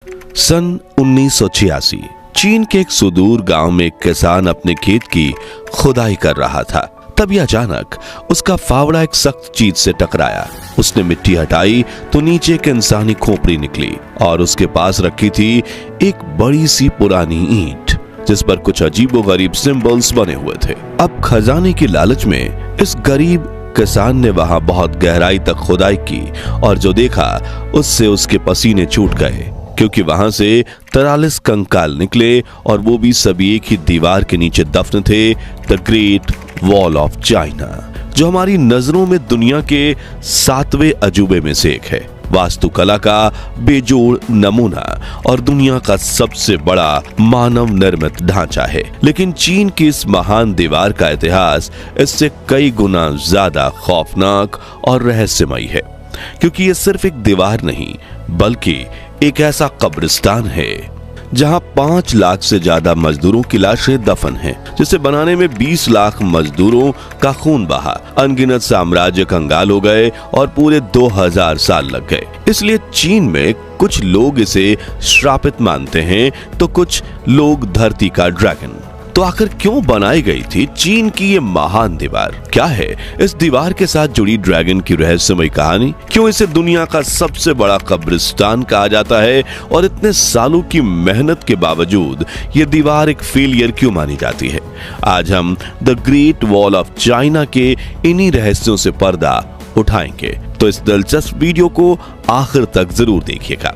सन 1986 चीन के एक सुदूर गांव में एक किसान अपने खेत की खुदाई कर रहा था। तभी अचानक उसका फावड़ा एक सख्त चीज से टकराया। उसने मिट्टी हटाई तो नीचे एक इंसानी खोपड़ी निकली और उसके पास रखी थी एक बड़ी सी पुरानी ईंट जिस पर कुछ अजीबोगरीब सिंबल्स बने हुए थे। अब खजाने की लालच में इस गरीब किसान ने वहां बहुत गहराई तक खुदाई की और जो देखा उससे उसके पसीने छूट गए, क्योंकि वहां से 43 कंकाल निकले और वो भी सभी एक ही दीवार के नीचे दफन थे, the great wall of China, जो हमारी नजरों में दुनिया के 7वें अजूबे में से एक है। वास्तुकला का बेजोड़ नमूना और दुनिया का सबसे बड़ा मानव निर्मित ढांचा है। लेकिन चीन की इस महान दीवार का इतिहास इससे कई गुना ज्यादा खौफनाक और रहस्यमयी है, क्योंकि ये सिर्फ एक दीवार नहीं बल्कि एक ऐसा कब्रिस्तान है जहां 5 लाख से ज्यादा मजदूरों की लाशें दफन हैं, जिसे बनाने में 20 लाख मजदूरों का खून बहा, अनगिनत साम्राज्य कंगाल हो गए और पूरे 2000 साल लग गए। इसलिए चीन में कुछ लोग इसे श्रापित मानते हैं तो कुछ लोग धरती का ड्रैगन। तो आखिर क्यों बनाई गई थी चीन की ये महान दीवार? क्या है इस दीवार के साथ जुड़ी ड्रैगन की रहस्यमयी कहानी? क्यों इसे दुनिया का सबसे बड़ा कब्रिस्तान कहा जाता है और इतने सालों की मेहनत के बावजूद ये दीवार एक फेलियर क्यों मानी जाती है? आज हम the great wall of China के इन्हीं रहस्यों से पर्दा उठाएंगे, तो इस दिलचस्प वीडियो को आखिर तक जरूर देखिएगा।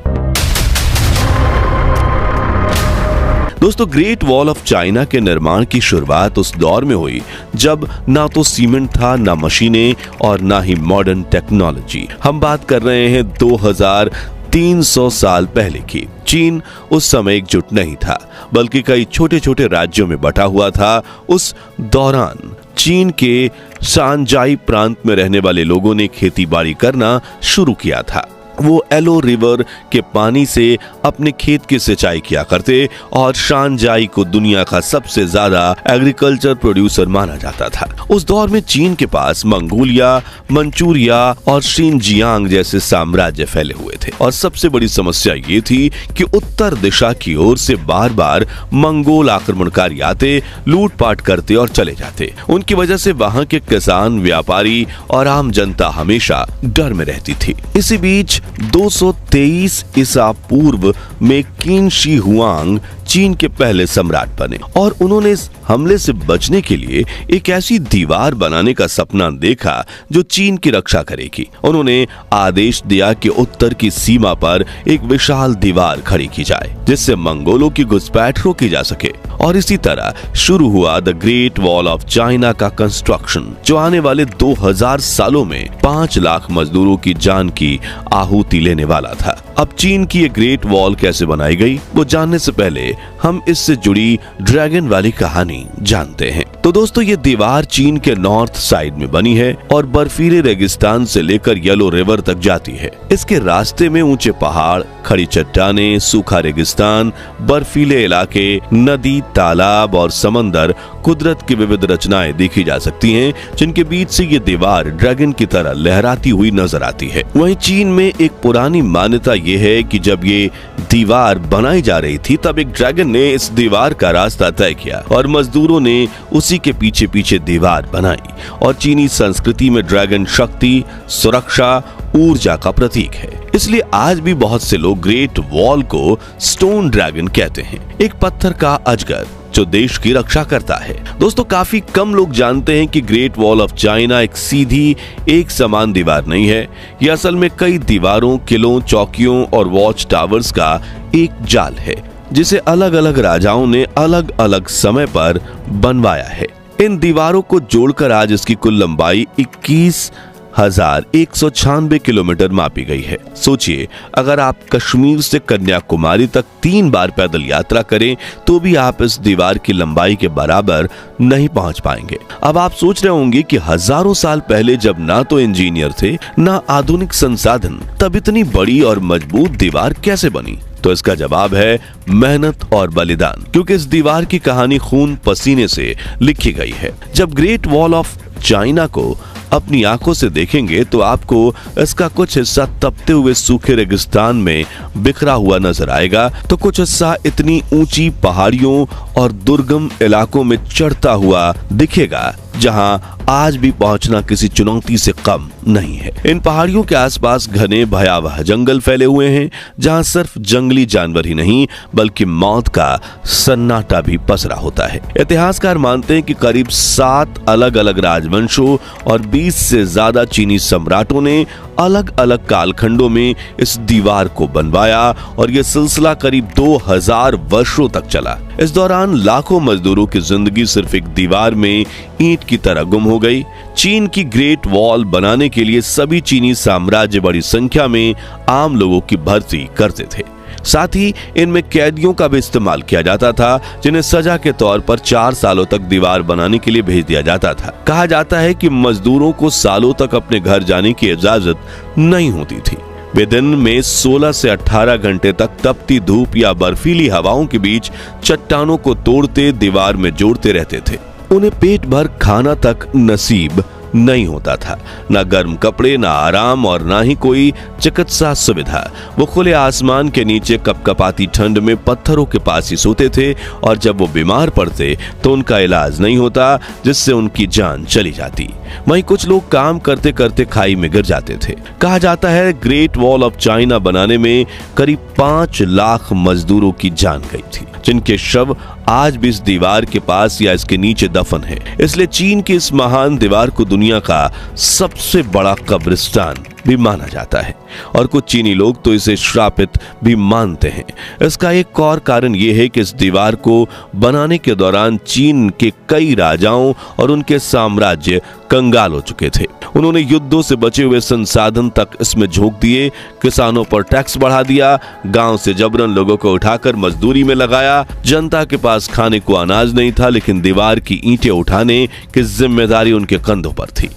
दोस्तों, ग्रेट वॉल ऑफ चाइना के निर्माण की शुरुआत उस दौर में हुई जब ना तो सीमेंट था, ना मशीनें और ना ही मॉडर्न टेक्नोलॉजी। हम बात कर रहे हैं 2300 साल पहले की। चीन उस समय एकजुट नहीं था बल्कि कई छोटे छोटे राज्यों में बटा हुआ था। उस दौरान चीन के शानजाई प्रांत में रहने वाले लोगों ने खेती बाड़ी करना शुरू किया था। वो एलो रिवर के पानी से अपने खेत की सिंचाई किया करते और शानजाई को दुनिया का सबसे ज्यादा एग्रीकल्चर प्रोड्यूसर माना जाता था। उस दौर में चीन के पास मंगोलिया, मंचूरिया और शिनजियांग जैसे साम्राज्य फैले हुए थे और सबसे बड़ी समस्या ये थी कि उत्तर दिशा की ओर से बार बार मंगोल आक्रमणकारी आते, लूटपाट करते और चले जाते। उनकी वजह से वहां के किसान, व्यापारी और आम जनता हमेशा डर में रहती थी। इसी बीच 223 ईसा पूर्व में किन शी हुआंग चीन के पहले सम्राट बने और उन्होंने इस हमले से बचने के लिए एक ऐसी दीवार बनाने का सपना देखा जो चीन की रक्षा करेगी। उन्होंने आदेश दिया कि उत्तर की सीमा पर एक विशाल दीवार खड़ी की जाए जिससे मंगोलों की घुसपैठ रोकी जा सके। और इसी तरह शुरू हुआ the great wall of China का कंस्ट्रक्शन, जो आने वाले 2000 सालों में 5 लाख मजदूरों की जान की आहुति लेने वाला था। अब चीन की ये ग्रेट वॉल कैसे बनाई गई वो जानने से पहले हम इससे जुड़ी ड्रैगन वाली कहानी जानते हैं। तो दोस्तों, ये दीवार चीन के नॉर्थ साइड में बनी है और बर्फीले रेगिस्तान से लेकर येलो रिवर तक जाती है। इसके रास्ते में ऊंचे पहाड़, खड़ी चट्टानें, सूखा रेगिस्तान, बर्फीले इलाके, नदी, तालाब और समंदर, कुदरत की विविध रचनाएं देखी जा सकती हैं, जिनके बीच से ये दीवार ड्रैगन की तरह लहराती हुई नजर आती है। वहीं चीन में एक पुरानी मान्यता ये है कि जब ये दीवार बनाई जा रही थी तब एक ड्रैगन ने इस दीवार का रास्ता तय किया और मजदूरों ने उसी के पीछे पीछे दीवार बनाई। और चीनी संस्कृति में ड्रैगन शक्ति, सुरक्षा, ऊर्जा का प्रतीक है। इसलिए आज भी बहुत से लोग ग्रेट वॉल को स्टोन ड्रैगन कहते हैं, एक पत्थर का अजगर जो देश की रक्षा करता है। दोस्तों, काफी कम लोग जानते हैं कि ग्रेट वॉल ऑफ चाइना एक सीधी, एक समान दीवार नहीं है। यह असल में कई दीवारों, किलों, चौकियों और वॉच टावर्स का एक जाल है जिसे अलग अलग राजाओं ने अलग अलग समय पर बनवाया है। इन दीवारों को जोड़कर आज इसकी कुल लंबाई 21,196 किलोमीटर मापी गई है। सोचिए, अगर आप कश्मीर से कन्याकुमारी तक 3 बार पैदल यात्रा करें तो भी आप इस दीवार की लंबाई के बराबर नहीं पहुंच पाएंगे। अब आप सोच रहे होंगे कि हजारों साल पहले जब ना तो इंजीनियर थे ना आधुनिक संसाधन, तब इतनी बड़ी और मजबूत दीवार कैसे बनी? तो इसका जवाब है मेहनत और बलिदान, क्योंकि इस दीवार की कहानी खून पसीने से लिखी गई है। जब ग्रेट वॉल ऑफ चाइना को अपनी आंखों से देखेंगे तो आपको इसका कुछ हिस्सा तपते हुए सूखे रेगिस्तान में बिखरा हुआ नजर आएगा, तो कुछ हिस्सा इतनी ऊंची पहाड़ियों और दुर्गम इलाकों में चढ़ता हुआ दिखेगा जहां आज भी पहुंचना किसी चुनौती से कम नहीं है। इन पहाड़ियों के आसपास घने भयावह जंगल फैले हुए हैं, जहां सिर्फ जंगली जानवर ही नहीं बल्कि मौत का सन्नाटा भी पसरा होता है। इतिहासकार मानते हैं कि करीब 7 अलग अलग राजवंशों और 20 से ज्यादा चीनी सम्राटों ने अलग अलग कालखंडों में इस दीवार को बनवाया और यह सिलसिला करीब 2000 वर्षों तक चला। इस दौरान लाखों मजदूरों की जिंदगी सिर्फ एक दीवार में ईंट की तरह गुम हो गई। चीन की ग्रेट वॉल बनाने के लिए सभी चीनी साम्राज्य बड़ी संख्या में आम लोगों की भर्ती करते थे। साथ ही इनमें कैदियों का भी इस्तेमाल किया जाता था, जिन्हें सजा के तौर पर 4 सालों तक दीवार बनाने के लिए भेज दिया जाता था। कहा जाता है कि मजदूरों को सालों तक अपने घर जाने की इजाजत नहीं होती थी। वे दिन में 16 से 18 घंटे तक तपती धूप या बर्फीली हवाओं के बीच चट्टानों को तोड़ते दीवार में जोड़ते रहते थे। उन्हें पेट भर खाना तक नसीब नहीं होता था, ना गर्म कपड़े, ना आराम और ना ही कोई चिकित्सा सुविधा। वो खुले आसमान के नीचे कपकपाती ठंड में पत्थरों के पास ही सोते थे और जब वो बीमार पड़ते तो उनका इलाज नहीं होता, जिससे उनकी जान चली जाती। वहीं कुछ लोग काम करते करते खाई में गिर जाते थे। कहा जाता है ग्रेट वॉल ऑफ चाइना बनाने में करीब 5 लाख मजदूरों की जान गई थी, जिनके शव आज भी इस दीवार के पास या इसके नीचे दफन है। इसलिए चीन की इस महान दीवार को दुनिया का सबसे बड़ा कब्रिस्तान भी माना जाता है और कुछ चीनी लोग तो इसे श्रापित भी मानते हैं। इसका एक और कारण यह है कि इस दीवार को बनाने के दौरान चीन के कई राजाओं और उनके साम्राज्य कंगाल हो चुके थे। उन्होंने युद्धों से बचे हुए संसाधन तक इसमें झोंक दिए, किसानों पर टैक्स बढ़ा दिया, गांव से जबरन लोगों को उठाकर मजदूरी में लगाया। जनता के पास खाने को अनाज नहीं था, लेकिन दीवार की ईंटें उठाने की जिम्मेदारी उनके कंधों पर थी।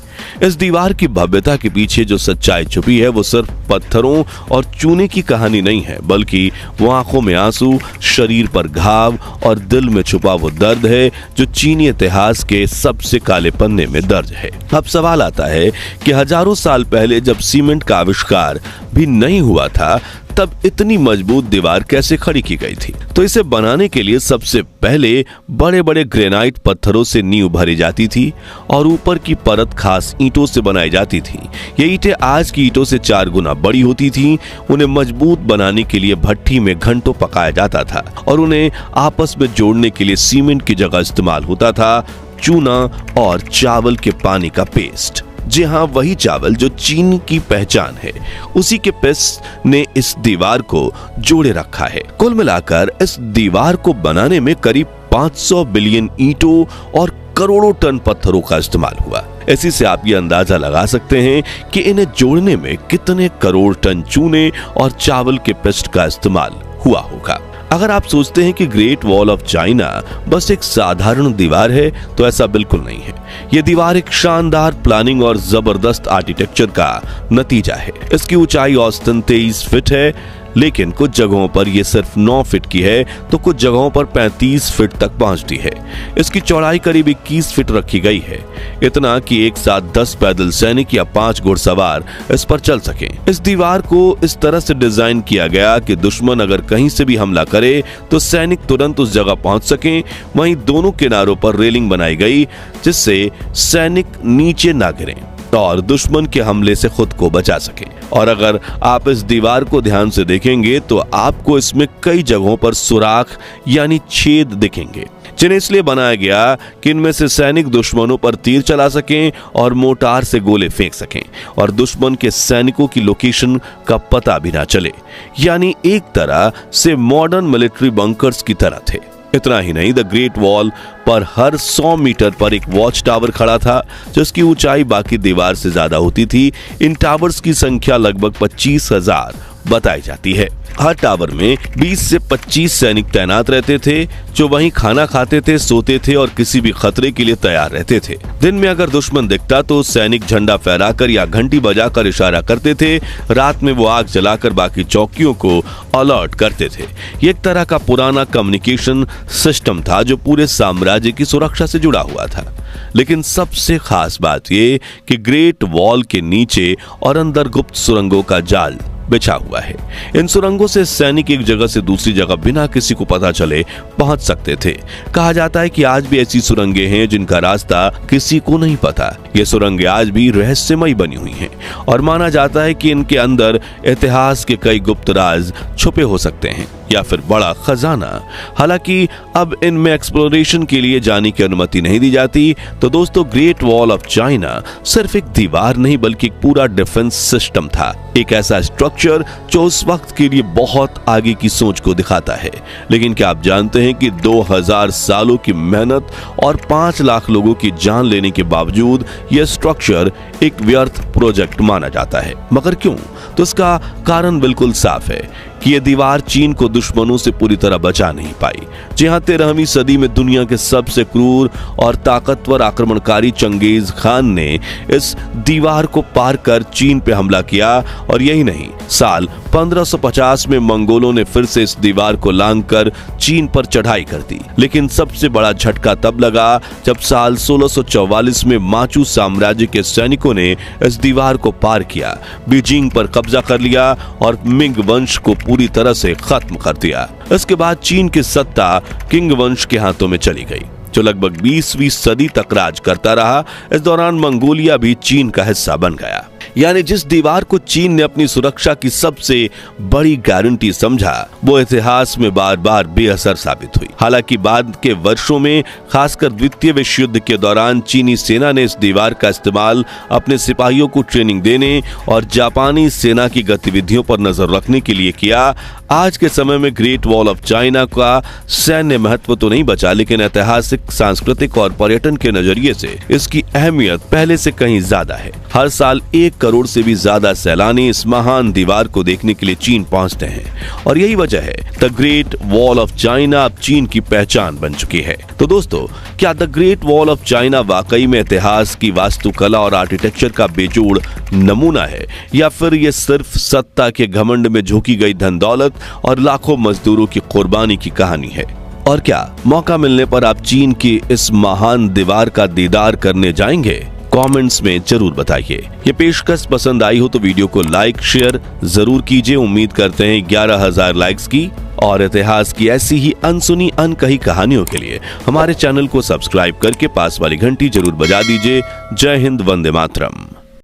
इस दीवार की भव्यता के पीछे जो सच्चाई छुपी है वो सिर्फ पत्थरों और चूने की कहानी नहीं है, बल्कि वो आंखों में आंसू, शरीर पर घाव और दिल में छुपा वो दर्द है जो चीनी इतिहास के सबसे काले पन्ने में दर्ज है। अब सवाल आता है कि हजारों साल पहले जब सीमेंट का आविष्कार भी नहीं हुआ था, तब इतनी मजबूत दीवार कैसे खड़ी की गई थी? तो इसे बनाने के लिए सबसे पहले बड़े बड़े ग्रेनाइट पत्थरों से नींव भरी जाती थी और ऊपर की परत खास ईंटों से बनाई जाती थी। ये ईंटें आज की ईंटों से 4 गुना बड़ी होती थी। उन्हें मजबूत बनाने के लिए भट्ठी में घंटों पकाया जाता था और उन्हें आपस में जोड़ने के लिए सीमेंट की जगह इस्तेमाल होता था चूना और चावल के पानी का पेस्ट। जी हाँ, वही चावल जो चीन की पहचान है, उसी के पेस्ट ने इस दीवार को जोड़े रखा है। कुल मिलाकर इस दीवार को बनाने में करीब 500 बिलियन ईंटों और करोड़ों टन पत्थरों का इस्तेमाल हुआ। इसी से आप ये अंदाजा लगा सकते हैं कि इन्हें जोड़ने में कितने करोड़ टन चूने और चावल के पेस्ट का इस्तेमाल हुआ होगा। अगर आप सोचते हैं कि ग्रेट वॉल ऑफ चाइना बस एक साधारण दीवार है, तो ऐसा बिल्कुल नहीं है। यह दीवार एक शानदार प्लानिंग और जबरदस्त आर्किटेक्चर का नतीजा है। इसकी ऊंचाई औसतन 23 फीट है, लेकिन कुछ जगहों पर यह सिर्फ 9 फीट की है तो कुछ जगहों पर 35 फीट तक पहुंचती है। इसकी चौड़ाई करीब 21 फीट रखी गई है, इतना कि एक साथ 10 पैदल सैनिक या 5 घुड़सवार इस पर चल सकें। इस दीवार को इस तरह से डिजाइन किया गया कि दुश्मन अगर कहीं से भी हमला करे तो सैनिक तुरंत उस जगह पहुंच सकें। वहीं दोनों किनारों पर रेलिंग बनाई गई जिससे सैनिक नीचे ना गिरें और दुश्मन के हमले से खुद को बचा सके। और अगर आप इस दीवार को ध्यान से देखेंगे तो आपको इसमें कई जगहों पर सुराख यानी छेद दिखेंगे, जिन्हें इसलिए बनाया गया कि इनमें से सैनिक दुश्मनों पर तीर चला सकें और मोटार से गोले फेंक सकें और दुश्मन के सैनिकों की लोकेशन का पता भी ना चले। यानी एक तरह से मॉडर्न मिलिट्री बंकर्स की तरह थे। इतना ही नहीं, द ग्रेट वॉल पर हर 100 मीटर पर एक वॉच टावर खड़ा था जिसकी ऊंचाई बाकी दीवार से ज्यादा होती थी। इन टावर्स की संख्या लगभग 25,000 बताई जाती है। हर टावर में 20 से 25 सैनिक तैनात रहते थे, जो वहीं खाना खाते थे, सोते थे और किसी भी खतरे के लिए तैयार रहते थे। दिन में अगर दुश्मन दिखता तो सैनिक झंडा फहराकर या घंटी बजाकर इशारा करते थे। रात में वो आग जलाकर बाकी चौकियों को अलर्ट करते थे। ये एक तरह का पुराना कम्युनिकेशन सिस्टम था जो पूरे साम्राज्य की सुरक्षा से जुड़ा हुआ था। लेकिन सबसे खास बात ये कि ग्रेट वॉल के नीचे और अंदर गुप्त सुरंगों का जाल बिछा हुआ है। इन सुरंगों से सैनिक एक जगह से दूसरी जगह बिना किसी को पता चले पहुंच सकते थे। कहा जाता है कि आज भी ऐसी सुरंगें हैं जिनका रास्ता किसी को नहीं पता। ये सुरंगें आज भी रहस्यमयी बनी हुई हैं और माना जाता है कि इनके अंदर इतिहास के कई गुप्त राज छुपे हो सकते हैं या फिर बड़ा खजाना। हालांकि अब इनमें एक्सप्लोरेशन के लिए जाने की अनुमति नहीं दी जाती। तो दोस्तों, ग्रेट वॉल ऑफ चाइना सिर्फ एक दीवार नहीं बल्कि एक पूरा डिफेंस सिस्टम था। एक ऐसा स्ट्रक्चर जो उस वक्त के लिए बहुत आगे की सोच को दिखाता है। लेकिन क्या आप जानते हैं कि 2000 सालों की मेहनत और 5 लाख लोगों की जान लेने के बावजूद यह स्ट्रक्चर एक व्यर्थ प्रोजेक्ट माना जाता है। मगर क्यों? तो इसका कारण बिल्कुल साफ है कि यह दीवार चीन को दुश्मनों से पूरी तरह बचा नहीं पाई। जी हां, 13वीं सदी में दुनिया के सबसे क्रूर और ताकतवर आक्रमणकारी चंगेज खान ने इस दीवार को पार कर चीन पे हमला किया। और यही नहीं, साल 1550 में मंगोलों ने फिर से इस दीवार को लांघकर चीन पर चढ़ाई कर दी। लेकिन सबसे बड़ा झटका तब लगा जब साल 1644 में माचू साम्राज्य के सैनिकों ने इस दीवार को पार किया, बीजिंग पर कब्जा कर लिया और मिंग वंश को पूरी तरह से खत्म कर दिया। इसके बाद चीन की सत्ता किंग वंश के हाथों में चली गई, जो लगभग 20वीं सदी तक राज करता रहा। इस दौरान मंगोलिया भी चीन का हिस्सा बन गया। यानी जिस दीवार को चीन ने अपनी सुरक्षा की सबसे बड़ी गारंटी समझा, वो इतिहास में बार बार बेअसर साबित हुई। हालांकि बाद के वर्षों में, खासकर द्वितीय विश्व युद्ध के दौरान, चीनी सेना ने इस दीवार का इस्तेमाल अपने सिपाहियों को ट्रेनिंग देने और जापानी सेना की गतिविधियों पर नजर रखने के लिए किया। आज के समय में ग्रेट वॉल ऑफ चाइना का सैन्य महत्व तो नहीं बचा, लेकिन ऐतिहासिक, सांस्कृतिक और पर्यटन के नजरिए से इसकी अहमियत पहले से कहीं ज्यादा है। हर साल 1 करोड़ से भी ज्यादा सैलानी इस महान दीवार को देखने के लिए चीन पहुंचते हैं और यही वजह है the great wall of China अब चीन की पहचान बन चुकी है। तो दोस्तों, क्या the great wall of China वाकई में इतिहास की वास्तुकला और आर्किटेक्चर का बेजोड़ नमूना है, या फिर यह सिर्फ सत्ता के घमंड में झोंकी गई धन दौलत और लाखों मजदूरों की कुर्बानी की कहानी है? और क्या मौका मिलने पर आप चीन की इस महान दीवार का दीदार करने जाएंगे? कमेंट्स में जरूर बताइए। ये पेशकश पसंद आई हो तो वीडियो को लाइक शेयर जरूर कीजिए। उम्मीद करते हैं 11,000 लाइक्स की। और इतिहास की ऐसी ही अनसुनी अनकही कहानियों के लिए हमारे चैनल को सब्सक्राइब करके पास वाली घंटी जरूर बजा दीजिए। जय हिंद, वंदे मातरम।